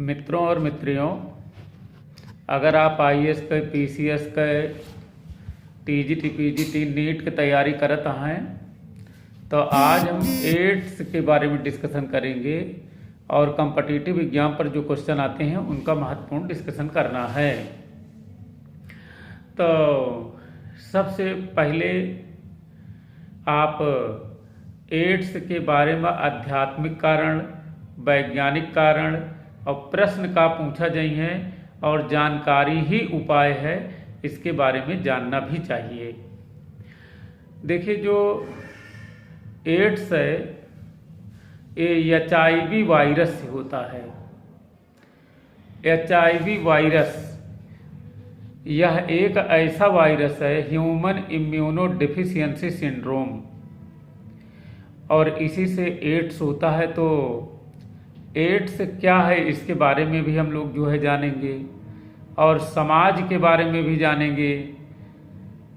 मित्रों और मित्रियों, अगर आप आईएएस के, पीसीएस के, टीजीटी, पीजीटी, नीट की तैयारी करत हैं तो आज हम एड्स के बारे में डिस्कशन करेंगे और कॉम्पिटिटिव एग्जाम पर जो क्वेश्चन आते हैं उनका महत्वपूर्ण डिस्कशन करना है। तो सबसे पहले आप एड्स के बारे में आध्यात्मिक कारण, वैज्ञानिक कारण और प्रश्न का पूछा जाए है और जानकारी ही उपाय है, इसके बारे में जानना भी चाहिए। देखिए, जो एड्स है ये HIV वायरस से होता है। HIV वायरस यह एक ऐसा वायरस है, ह्यूमन इम्यूनो डिफिशियंसी सिंड्रोम, और इसी से एड्स होता है। तो एड्स क्या है इसके बारे में भी हम लोग जो है जानेंगे और समाज के बारे में भी जानेंगे।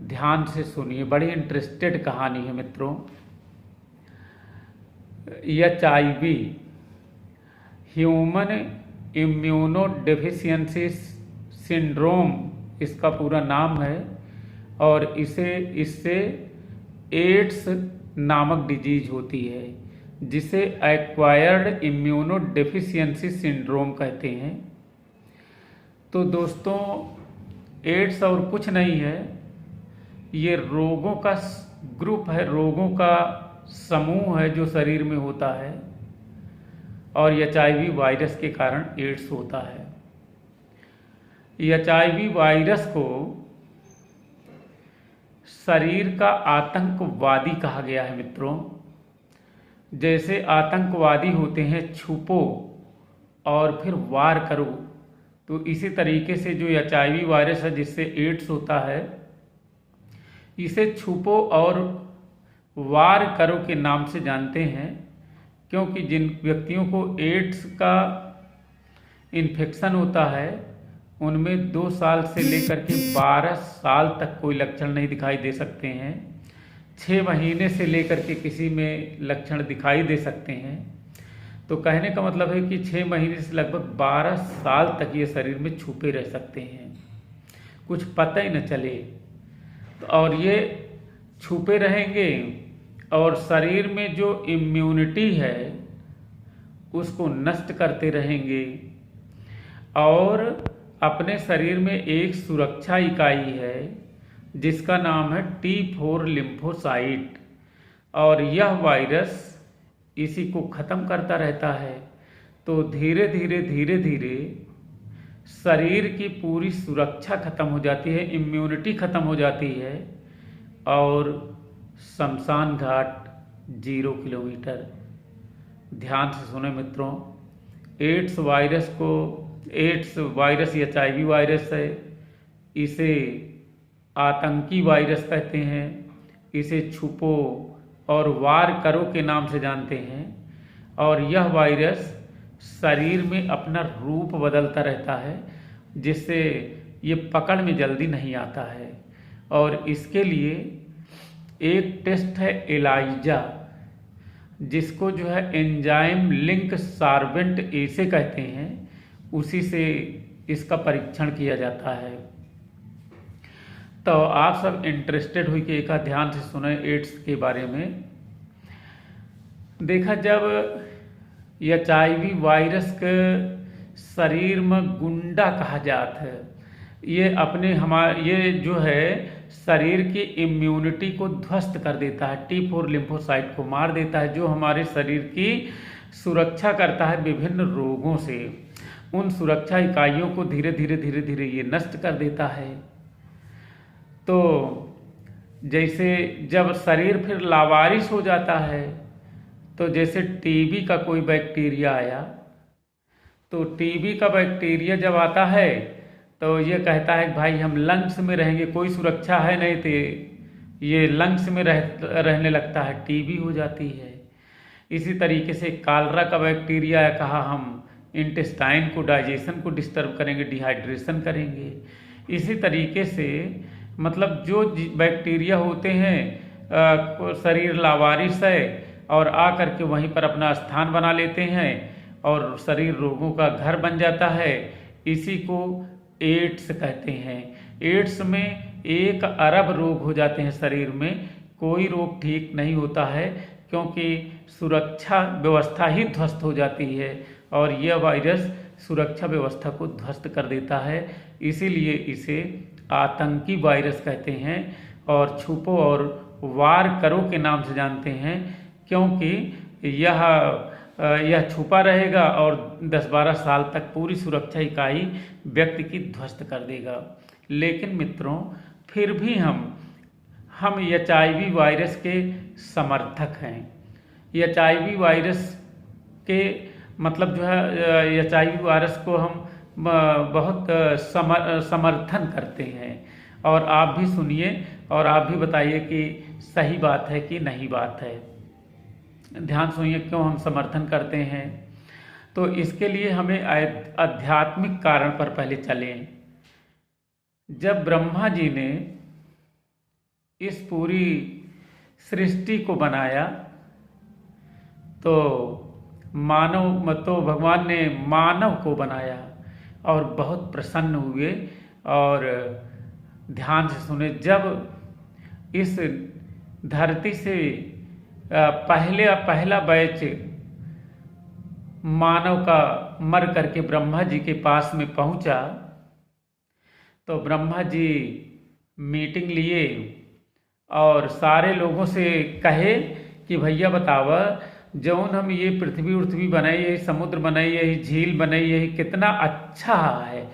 ध्यान से सुनिए, बड़ी इंटरेस्टेड कहानी है मित्रों। HIV human immuno deficiency syndrome इसका पूरा नाम है, और इससे एड्स नामक डिजीज होती है, जिसे एक्वायर्ड इम्यूनो डिफिशियंसी सिंड्रोम कहते हैं। तो दोस्तों, एड्स और कुछ नहीं है, ये रोगों का ग्रुप है, रोगों का समूह है जो शरीर में होता है, और HIV वायरस के कारण एड्स होता है। HIV वायरस को शरीर का आतंकवादी कहा गया है मित्रों। जैसे आतंकवादी होते हैं छुपो और फिर वार करो, तो इसी तरीके से जो HIV वायरस है जिससे एड्स होता है, इसे छुपो और वार करो के नाम से जानते हैं, क्योंकि जिन व्यक्तियों को एड्स का इन्फेक्शन होता है उनमें 2 साल से लेकर के 12 साल तक कोई लक्षण नहीं दिखाई दे सकते हैं। 6 महीने से लेकर के किसी में लक्षण दिखाई दे सकते हैं। तो कहने का मतलब है कि 6 महीने से लगभग 12 साल तक ये शरीर में छुपे रह सकते हैं, कुछ पता ही न चले। तो और ये छुपे रहेंगे और शरीर में जो इम्यूनिटी है उसको नष्ट करते रहेंगे, और अपने शरीर में एक सुरक्षा इकाई है जिसका नाम है T4 लिम्फोसाइट, और यह वायरस इसी को ख़त्म करता रहता है। तो धीरे धीरे शरीर की पूरी सुरक्षा ख़त्म हो जाती है, इम्यूनिटी ख़त्म हो जाती है, और शमशान घाट 0 किलोमीटर। ध्यान से सुने मित्रों, एड्स वायरस HIV वायरस है, इसे आतंकी वायरस कहते हैं, इसे छुपो और वार करो के नाम से जानते हैं, और यह वायरस शरीर में अपना रूप बदलता रहता है, जिससे ये पकड़ में जल्दी नहीं आता है। और इसके लिए एक टेस्ट है एलाइजा, जिसको जो है एंजाइम लिंक सार्वेंट ऐसे कहते हैं, उसी से इसका परीक्षण किया जाता है। तो आप सब इंटरेस्टेड हुई कि एक ध्यान से सुने एड्स के बारे में। देखा, जब HIV वायरस के शरीर में गुंडा कहा जाता है, ये जो है शरीर की इम्यूनिटी को ध्वस्त कर देता है, T4 लिम्फोसाइट को मार देता है, जो हमारे शरीर की सुरक्षा करता है विभिन्न रोगों से। उन सुरक्षा इकाइयों को धीरे धीरे ये नष्ट कर देता है। तो जैसे जब शरीर फिर लावारिस हो जाता है, तो जैसे TB का कोई बैक्टीरिया आया, तो TB का बैक्टीरिया जब आता है तो ये कहता है कि भाई हम लंग्स में रहेंगे, कोई सुरक्षा है नहीं, तो ये लंग्स में रहने लगता है, TB हो जाती है। इसी तरीके से कालरा का बैक्टीरिया कहा हम इंटेस्टाइन को, डाइजेशन को डिस्टर्ब करेंगे, डिहाइड्रेशन करेंगे। इसी तरीके से मतलब जो बैक्टीरिया होते हैं शरीर लावारिस है और आ करके वहीं पर अपना स्थान बना लेते हैं और शरीर रोगों का घर बन जाता है। इसी को एड्स कहते हैं। एड्स में 1 अरब रोग हो जाते हैं शरीर में, कोई रोग ठीक नहीं होता है, क्योंकि सुरक्षा व्यवस्था ही ध्वस्त हो जाती है और यह वायरस सुरक्षा व्यवस्था को ध्वस्त कर देता है। इसीलिए इसे आतंकी वायरस कहते हैं और छुपो और वार करो के नाम से जानते हैं, क्योंकि यह छुपा रहेगा और 10-12 साल तक पूरी सुरक्षा इकाई व्यक्ति की ध्वस्त कर देगा। लेकिन मित्रों, फिर भी हम HIV वायरस के समर्थक हैं। HIV वायरस के मतलब जो है HIV वायरस को हम बहुत समर्थन करते हैं। और आप भी सुनिए और आप भी बताइए कि सही बात है कि नहीं बात है। ध्यान सुनिए क्यों हम समर्थन करते हैं। तो इसके लिए हमें आध्यात्मिक कारण पर पहले चलें। जब ब्रह्मा जी ने इस पूरी सृष्टि को बनाया तो भगवान ने मानव को बनाया और बहुत प्रसन्न हुए। और ध्यान से सुने, जब इस धरती से पहला बैच मानव का मर करके ब्रह्मा जी के पास में पहुंचा, तो ब्रह्मा जी मीटिंग लिए और सारे लोगों से कहे कि भैया बतावा, जौन हम ये पृथ्वी बनाई, यही समुद्र बनाई, यही झील बनाई, यही कितना अच्छा है,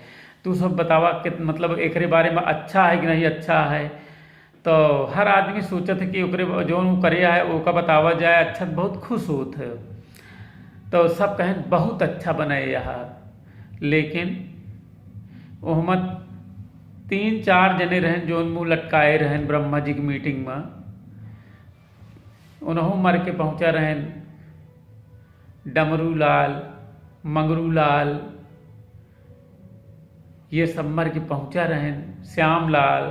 तू सब बतावा मतलब एकरे बारे में अच्छा है कि नहीं अच्छा है। तो हर आदमी सोचत है कि ओकरे जौन करे है ओका बतावा जाए, अच्छा बहुत खुश होत है। तो सब कहें बहुत अच्छा बनाए यहाँ। लेकिन ओहमत 3-4 जने रहन जौन मुँह लटकाए रहन ब्रह्मा जी की मीटिंग में, उन्हों मर के पहुँचा रहन। डमरू लाल, मंगरू लाल, ये सब मर के पहुँचा रहन। श्याम लाल,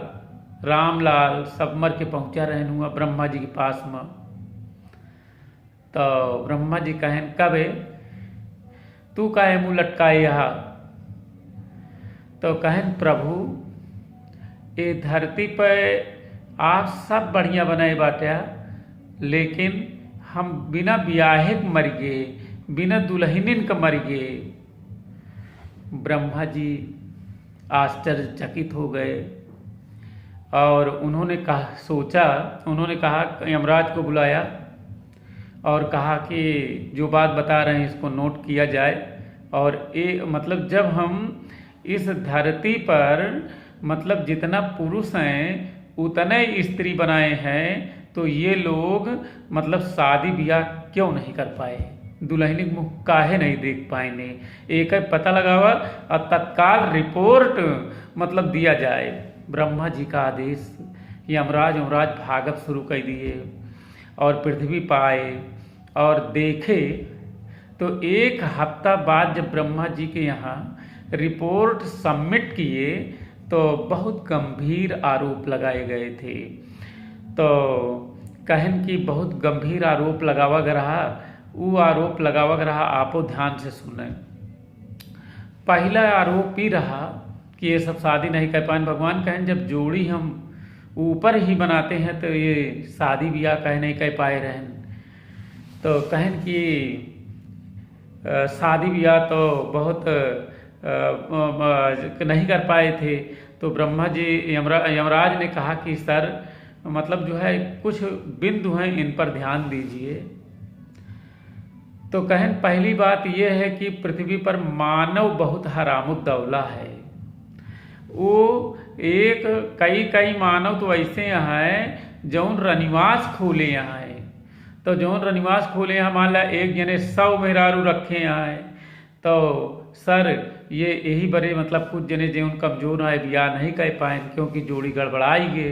राम लाल सब मर के पहुँचा रहन हुआ ब्रह्मा जी के पास में। तो ब्रह्मा जी कहन कबे तू काहे मुँह लटकाए यहाँ। तो कहन प्रभु, ये धरती पर आप सब बढ़िया बनाए बाटा, लेकिन हम बिना ब्याहे के मर गए, बिना दुल्हनिन के मर गए। ब्रह्मा जी आश्चर्यचकित हो गए और उन्होंने कहा यमराज को बुलाया और कहा कि जो बात बता रहे हैं इसको नोट किया जाए। और ये मतलब जब हम इस धरती पर मतलब जितना पुरुष हैं उतने स्त्री बनाए हैं, तो ये लोग मतलब शादी ब्याह क्यों नहीं कर पाए, दुल्हनी मुँह काहे नहीं देख पाएंगे। एक पता लगावा और तत्काल रिपोर्ट मतलब दिया जाए। ब्रह्मा जी का आदेश, यमराज भागत शुरू कर दिए और पृथ्वी पाए और देखे। तो 1 हफ्ता बाद जब ब्रह्मा जी के यहाँ रिपोर्ट सबमिट किए तो बहुत गंभीर आरोप लगाए गए थे। तो कहन कि बहुत गंभीर आरोप लगावा रहा। वो आरोप लगावा रहा, आपो ध्यान से सुने। पहला आरोप ही रहा कि ये सब शादी नहीं कर पाए। भगवान कहन जब जोड़ी हम ऊपर ही बनाते हैं तो ये शादी ब्याह कहे नहीं कर पाए रहन। तो कहन कि शादी ब्याह तो बहुत नहीं कर पाए थे। तो ब्रह्मा जी यमराज ने कहा कि सर मतलब जो है कुछ बिंदु हैं, इन पर ध्यान दीजिए। तो कहन पहली बात यह है कि पृथ्वी पर मानव बहुत हरामुद्दौला है। वो कई मानव तो ऐसे यहाँ हैं जौन रनिवास खोले यहाँ है। तो जौन रनिवास खोले यहाँ मान ला एक जने 100 मेहरारू रखे यहाँ है। तो सर ये यही बड़े मतलब कुछ जने जो कमजोर है ब्याह नहीं कर पाए क्योंकि जोड़ी गड़बड़ाई गे।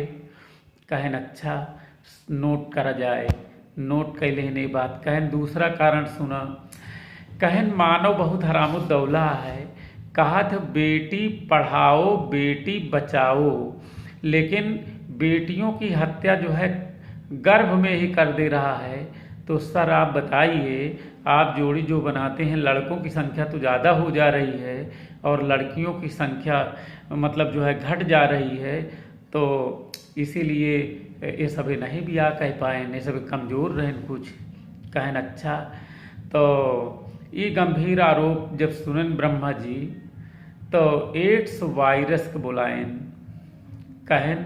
कहन अच्छा नोट करा जाए, नोट कर लेने बात। कहन दूसरा कारण सुना, कहन मानव बहुत हरामुद्दौला है। कहा था बेटी पढ़ाओ बेटी बचाओ, लेकिन बेटियों की हत्या जो है गर्भ में ही कर दे रहा है। तो सर आप बताइए, आप जोड़ी जो बनाते हैं, लड़कों की संख्या तो ज़्यादा हो जा रही है और लड़कियों की संख्या मतलब जो है घट जा रही है, तो इसीलिए ये सभी नहीं भी आ कह पाए, ये सभी कमज़ोर रहें कुछ कहन। अच्छा, तो ये गंभीर आरोप जब सुनन ब्रह्मा जी, तो एड्स वायरस के बुलाएन कहन,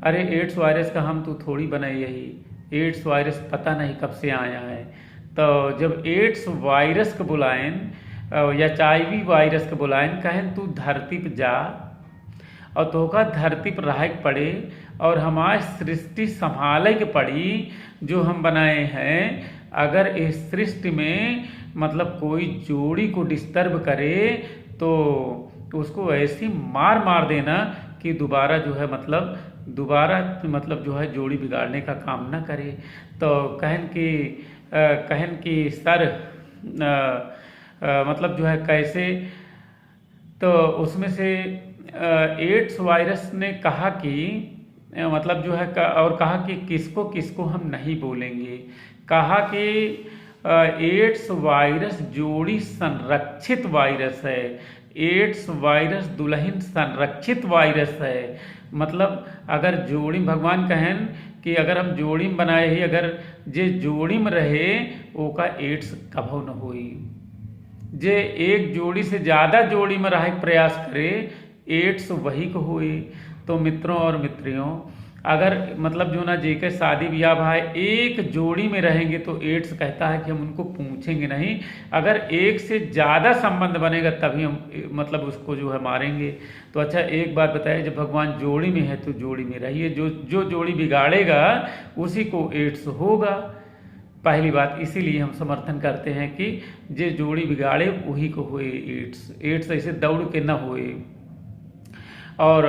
अरे एड्स वायरस का हम तो थोड़ी बनाए, यही एड्स वायरस पता नहीं कब से आया है। तो जब एड्स वायरस के बुलाएन या HIV वायरस के बुलाएन कहन, तू धरती पर जा और तोका धरती पर रह पड़े और हमारी सृष्टि संभाले के पड़ी जो हम बनाए हैं। अगर इस सृष्टि में मतलब कोई जोड़ी को डिस्टर्ब करे तो उसको ऐसी मार देना कि दोबारा जो है मतलब जो है जोड़ी बिगाड़ने का काम ना करे। तो कहन कि सर मतलब जो है कैसे, तो उसमें से एड्स वायरस ने कहा कि मतलब जो है और कहा कि किसको किसको हम नहीं बोलेंगे। कहा कि एड्स वायरस जोड़ी संरक्षित वायरस है, एड्स वायरस दुल्हन संरक्षित वायरस है। मतलब अगर जोड़ी भगवान कहन कि अगर हम जोड़ी में बनाए ही, अगर जे जोड़ी में रहे ओका एड्स कभो न होई। जे एक जोड़ी से ज़्यादा जोड़ी में रहे प्रयास करे एड्स वही को हुई। तो मित्रों और मित्रियों, अगर मतलब जो ना जेके शादी ब्याह भाई एक जोड़ी में रहेंगे तो एड्स कहता है कि हम उनको पूछेंगे नहीं। अगर एक से ज़्यादा संबंध बनेगा तभी हम मतलब उसको जो है मारेंगे। तो अच्छा एक बात बताइए, जब भगवान जोड़ी में है तो जोड़ी में रहिए, जो जोड़ी बिगाड़ेगा उसी को एड्स होगा। पहली बात, इसीलिए हम समर्थन करते हैं कि जे जोड़ी बिगाड़े वही को हुए एड्स ऐसे दौड़ के न हुए। और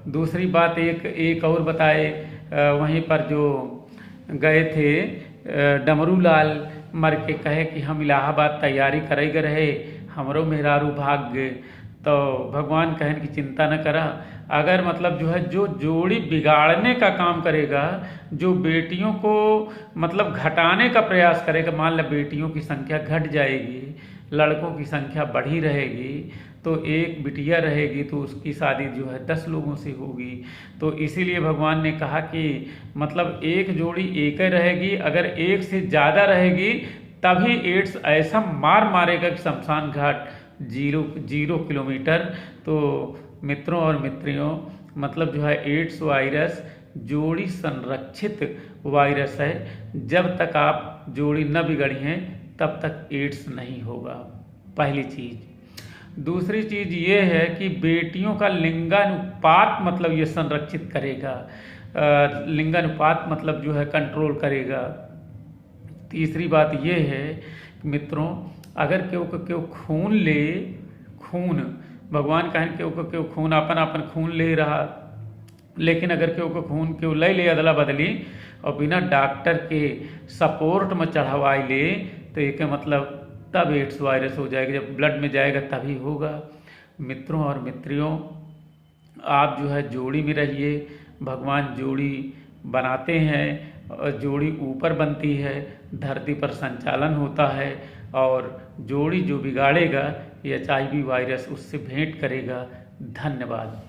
दूसरी बात एक और बताए, वहीं पर जो गए थे डमरू लाल मर के कहे कि हम इलाहाबाद तैयारी करेगे रहे, हमरो मेहरारू भाग गए। तो भगवान कहन की चिंता न करा, अगर मतलब जो है जो जोड़ी बिगाड़ने का काम करेगा, जो बेटियों को मतलब घटाने का प्रयास करेगा, मान लो बेटियों की संख्या घट जाएगी, लड़कों की संख्या बढ़ी रहेगी, तो एक बिटिया रहेगी तो उसकी शादी जो है 10 लोगों से होगी। तो इसीलिए भगवान ने कहा कि मतलब एक जोड़ी एक ही रहेगी, अगर एक से ज़्यादा रहेगी तभी एड्स ऐसा मारेगा कि शमशान घाट 0 किलोमीटर। तो मित्रों और मित्रियों, मतलब जो है एड्स वायरस जोड़ी संरक्षित वायरस है। जब तक आप जोड़ी न बिगड़ी हैं तब तक एड्स नहीं होगा, पहली चीज़। दूसरी चीज़ ये है कि बेटियों का लिंगानुपात मतलब ये संरक्षित करेगा, लिंगानुपात मतलब जो है कंट्रोल करेगा। तीसरी बात ये है कि मित्रों, अगर क्यों खून ले, खून भगवान कहें क्यों खून अपन खून ले रहा, लेकिन अगर क्यों ले अदला बदली और बिना डॉक्टर के सपोर्ट में चढ़वाई ले, तो एक मतलब तब एड्स वायरस हो जाएगा, जब ब्लड में जाएगा तभी होगा। मित्रों और मित्रियों, आप जो है जोड़ी में रहिए, भगवान जोड़ी बनाते हैं और जोड़ी ऊपर बनती है, धरती पर संचालन होता है, और जोड़ी जो बिगाड़ेगा ये HIV वायरस उससे भेंट करेगा। धन्यवाद।